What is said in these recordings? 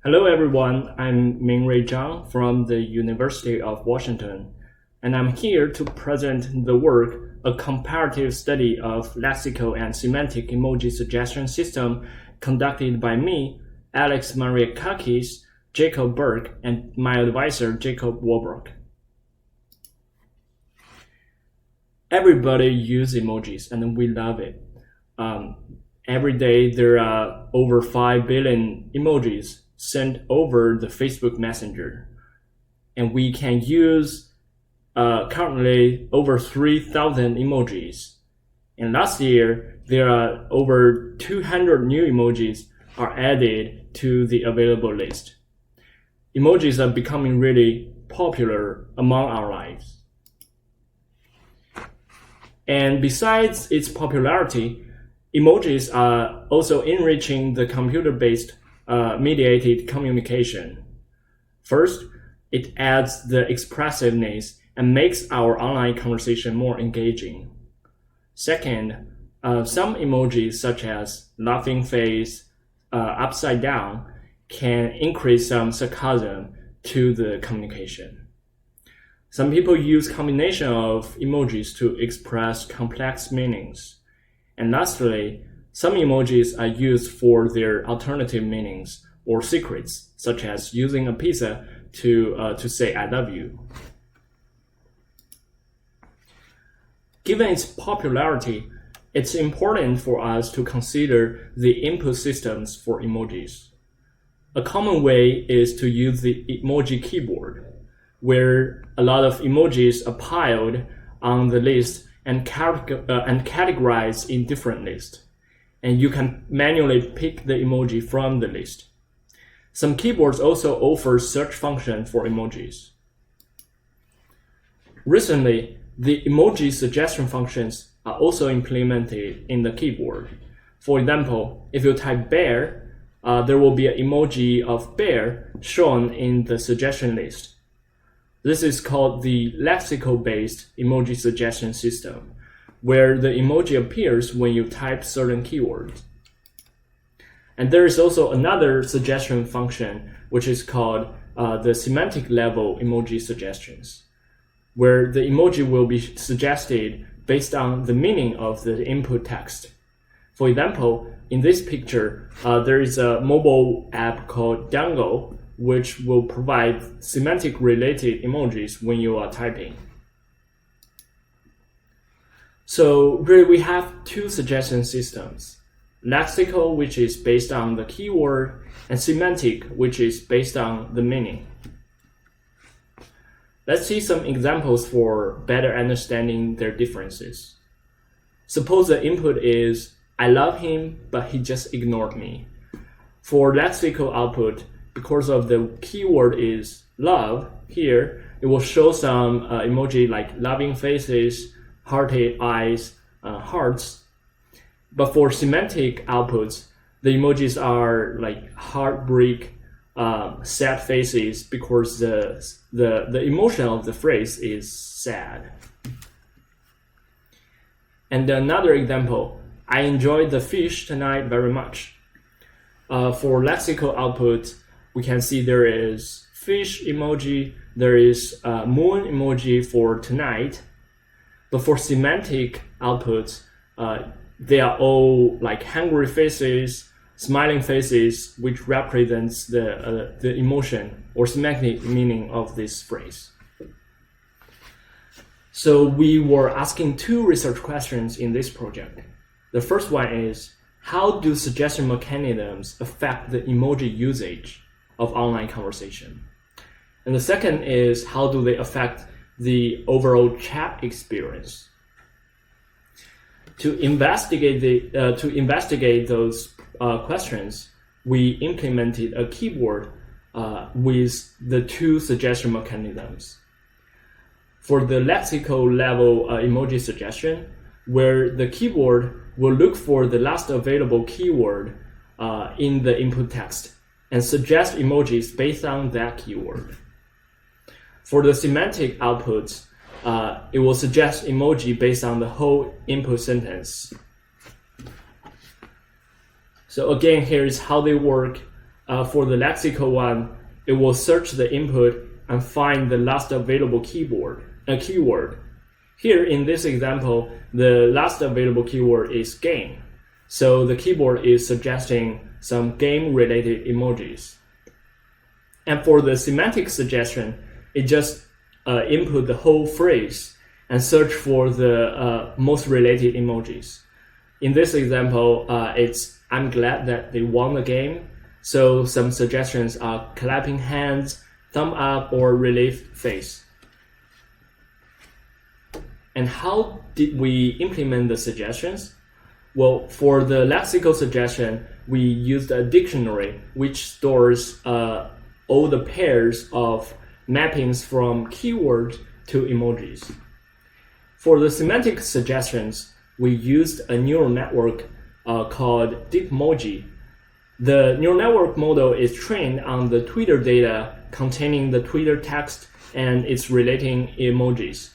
Hello everyone, I'm Mingray Zhang from the University of Washington, and I'm here to present the work, a comparative study of lexical and semantic emoji suggestion system conducted by me, Alex Mariakakis, Jacob Burke, and my advisor, Jacob Warburg. Everybody uses emojis and we love it. Every day there are over 5 billion emojis sent over the Facebook Messenger. And we can use currently over 3,000 emojis. And last year, there are over 200 new emojis are added to the available list. Emojis are becoming really popular among our lives. And besides its popularity, emojis are also enriching the computer-based mediated communication. First, it adds the expressiveness and makes our online conversation more engaging. Second, some emojis such as laughing face, upside down, can increase some sarcasm to the communication. Some people use combination of emojis to express complex meanings. And lastly, some emojis are used for their alternative meanings or secrets, such as using a pizza to say I love you. Given its popularity, it's important for us to consider the input systems for emojis. A common way is to use the emoji keyboard, where a lot of emojis are piled on the list and categorized in different lists. And you can manually pick the emoji from the list. Some keyboards also offer search function for emojis. Recently, the emoji suggestion functions are also implemented in the keyboard. For example, if you type bear, there will be an emoji of bear shown in the suggestion list. This is called the lexical-based emoji suggestion system, where the emoji appears when you type certain keywords. And there is also another suggestion function, which is called the semantic level emoji suggestions, where the emoji will be suggested based on the meaning of the input text. For example, in this picture, there is a mobile app called Dango, which will provide semantic-related emojis when you are typing. So really we have two suggestion systems, lexical, which is based on the keyword, and semantic, which is based on the meaning. Let's see some examples for better understanding their differences. Suppose the input is, I love him, but he just ignored me. For lexical output, because of the keyword is love, here, it will show some emoji like loving faces, hearty eyes, hearts. But for semantic outputs, the emojis are like heartbreak, sad faces, because the emotion of the phrase is sad. And another example, I enjoyed the fish tonight very much. For lexical output, we can see there is fish emoji, there is moon emoji for tonight. But for semantic outputs, they are all like hungry faces, smiling faces, which represents the emotion or semantic meaning of this phrase. So we were asking two research questions in this project. The first one is, how do suggestion mechanisms affect the emoji usage of online conversation? And the second is, how do they affect the overall chat experience? To investigate those questions, we implemented a keyboard with the two suggestion mechanisms. For the lexical level emoji suggestion, where the keyboard will look for the last available keyword in the input text and suggest emojis based on that keyword. For the semantic outputs, it will suggest emoji based on the whole input sentence. So again, here is how they work. For the lexical one, it will search the input and find the last available keyword. Here in this example, the last available keyword is game. So the keyboard is suggesting some game-related emojis. And for the semantic suggestion, it just input the whole phrase and search for the most related emojis. In this example, it's I'm glad that they won the game. So some suggestions are clapping hands, thumb up, or relieved face. And how did we implement the suggestions? Well, for the lexical suggestion, we used a dictionary which stores all the pairs of mappings from keywords to emojis. For the semantic suggestions, we used a neural network called Deepmoji. The neural network model is trained on the Twitter data containing the Twitter text and its relating emojis.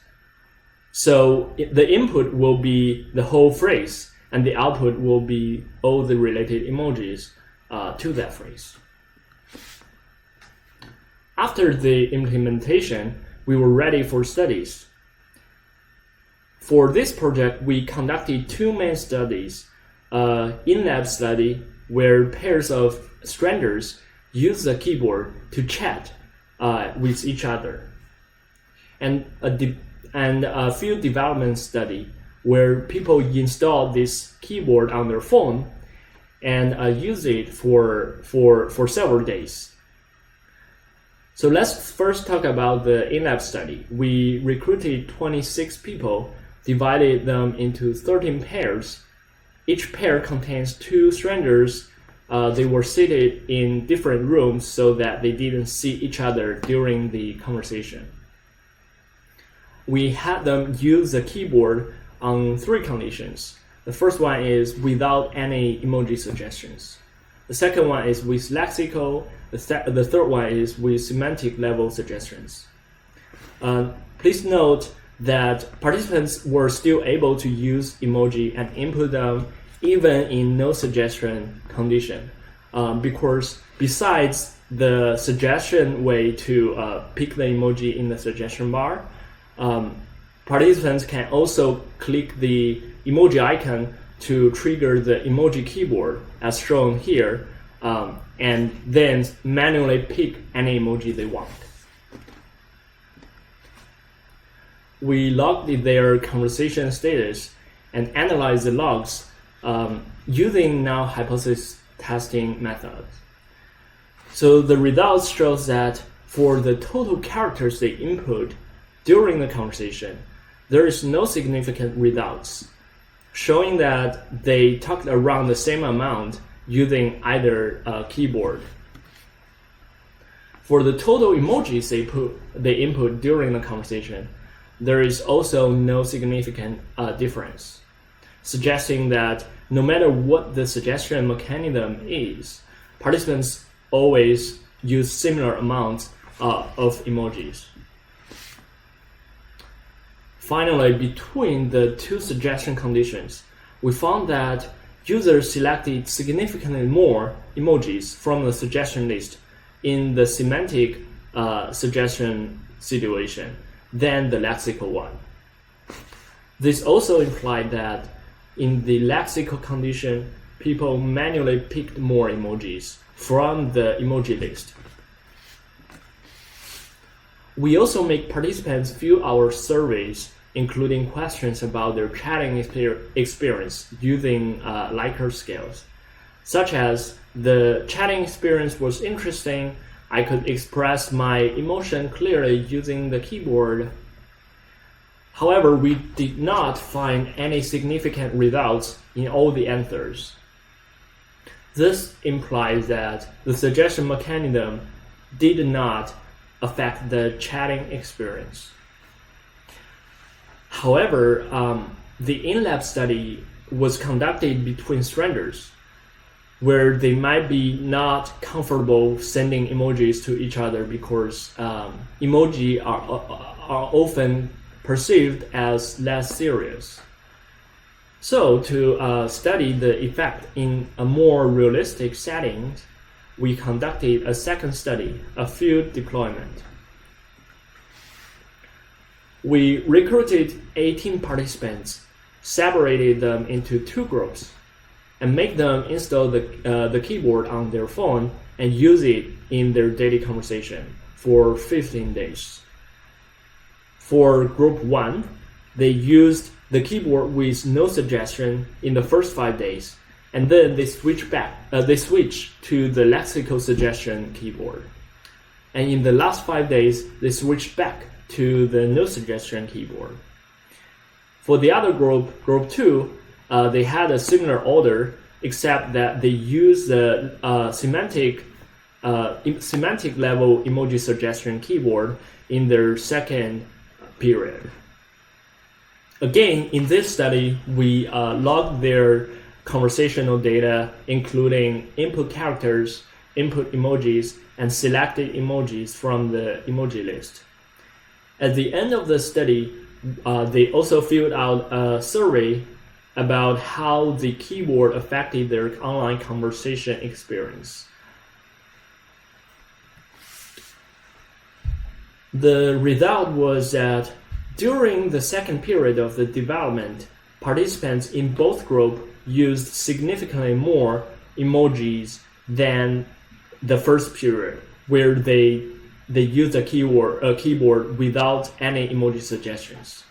So the input will be the whole phrase, and the output will be all the related emojis to that phrase. After the implementation, we were ready for studies. For this project, we conducted two main studies. In-lab study, where pairs of strangers use the keyboard to chat with each other. And a field development study, where people install this keyboard on their phone and use it for several days. So let's first talk about the in-lab study. We recruited 26 people, divided them into 13 pairs. Each pair contains two strangers. They were seated in different rooms so that they didn't see each other during the conversation. We had them use the keyboard on three conditions. The first one is without any emoji suggestions. The second one is with lexical. The third one is with semantic level suggestions. Please note that participants were still able to use emoji and input them even in no suggestion condition, because besides the suggestion way to pick the emoji in the suggestion bar, participants can also click the emoji icon to trigger the emoji keyboard as shown here, and then manually pick any emoji they want. We logged their conversation status and analyzed the logs using null hypothesis testing methods. So the results shows that for the total characters they input during the conversation, there is no significant results, showing that they talked around the same amount using either keyboard. For the total emojis they input during the conversation, there is also no significant difference, suggesting that no matter what the suggestion mechanism is, participants always use similar amounts of emojis. Finally, between the two suggestion conditions, we found that users selected significantly more emojis from the suggestion list in the semantic suggestion situation than the lexical one. This also implied that in the lexical condition, people manually picked more emojis from the emoji list. We also make participants fill our surveys, including questions about their chatting experience using Likert scales, such as the chatting experience was interesting, I could express my emotion clearly using the keyboard. However, we did not find any significant results in all the answers. This implies that the suggestion mechanism did not affect the chatting experience. However, the in-lab study was conducted between strangers, where they might be not comfortable sending emojis to each other because emoji are often perceived as less serious. So to study the effect in a more realistic setting, we conducted a second study, a field deployment. We recruited 18 participants, separated them into 2 groups, and make them install the keyboard on their phone and use it in their daily conversation for 15 days. For group 1, they used the keyboard with no suggestion in the first 5 days, and then they switched to the lexical suggestion keyboard. And in the last 5 days, they switched back to the no suggestion keyboard. For the other group, group 2, they had a similar order, except that they used the semantic level emoji suggestion keyboard in their second period. Again, in this study, we logged their conversational data, including input characters, input emojis, and selected emojis from the emoji list. At the end of the study, they also filled out a survey about how the keyboard affected their online conversation experience. The result was that during the second period of the development, participants in both groups used significantly more emojis than the first period, where they used a keyboard without any emoji suggestions.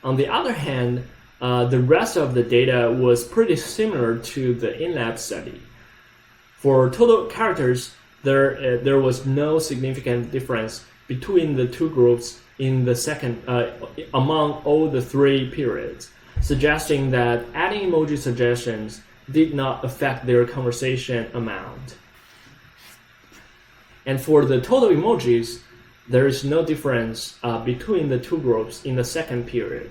On the other hand, the rest of the data was pretty similar to the in-lab study. For total characters, there was no significant difference between the 2 groups in the second among all the 3 periods, suggesting that adding emoji suggestions did not affect their conversation amount. And for the total emojis, there is no difference between the 2 groups in the second period.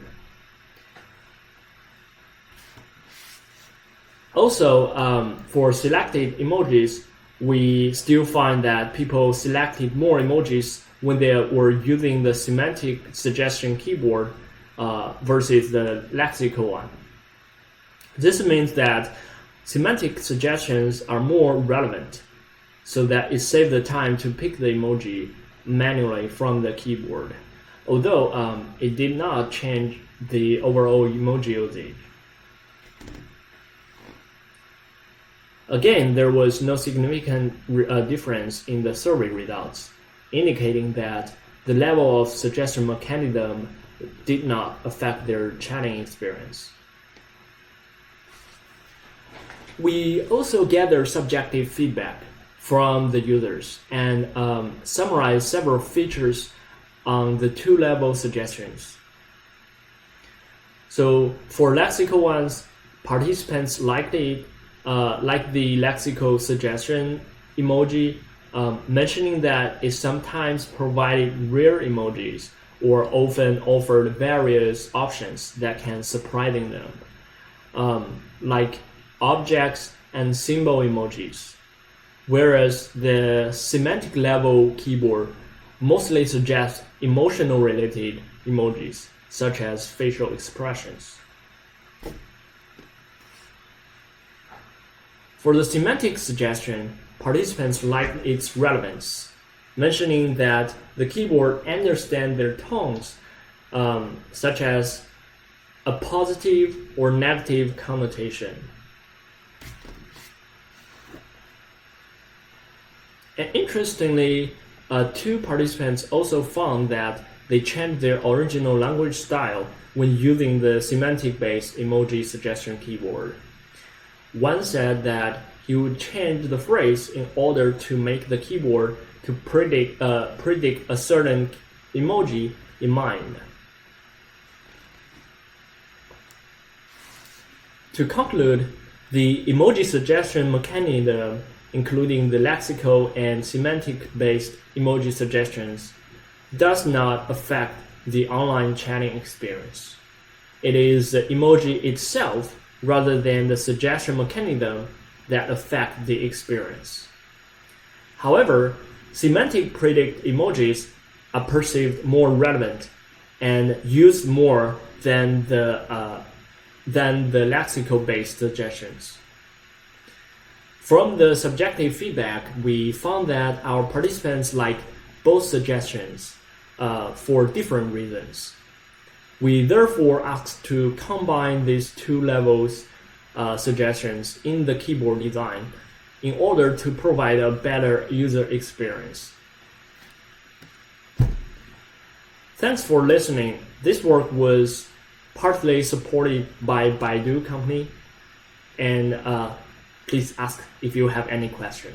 Also, for selected emojis, we still find that people selected more emojis when they were using the semantic suggestion keyboard versus the lexical one. This means that semantic suggestions are more relevant, so that it saves the time to pick the emoji manually from the keyboard, although it did not change the overall emoji usage. Again, there was no significant difference in the survey results, indicating that the level of suggestion mechanism did not affect their chatting experience. We also gathered subjective feedback from the users and summarized several features on the 2-level suggestions. So for lexical ones, participants liked the lexical suggestion emoji, mentioning that it sometimes provided rare emojis or often offered various options that can surprise them, like objects and symbol emojis, whereas the semantic level keyboard mostly suggests emotional related emojis, such as facial expressions. For the semantic suggestion, participants liked its relevance, mentioning that the keyboard understands their tones, such as a positive or negative connotation. And interestingly, 2 participants also found that they changed their original language style when using the semantic-based emoji suggestion keyboard. One said that he would change the phrase in order to make the keyboard to predict a certain emoji in mind. To conclude, the emoji suggestion mechanism, including the lexical and semantic-based emoji suggestions, does not affect the online chatting experience. It is the emoji itself rather than the suggestion mechanism that affect the experience. However, semantic predict emojis are perceived more relevant and used more than the lexical-based suggestions. From the subjective feedback, we found that our participants like both suggestions for different reasons. We therefore asked to combine these two levels suggestions in the keyboard design in order to provide a better user experience. Thanks for listening. This work was partly supported by Baidu company, and please ask if you have any question.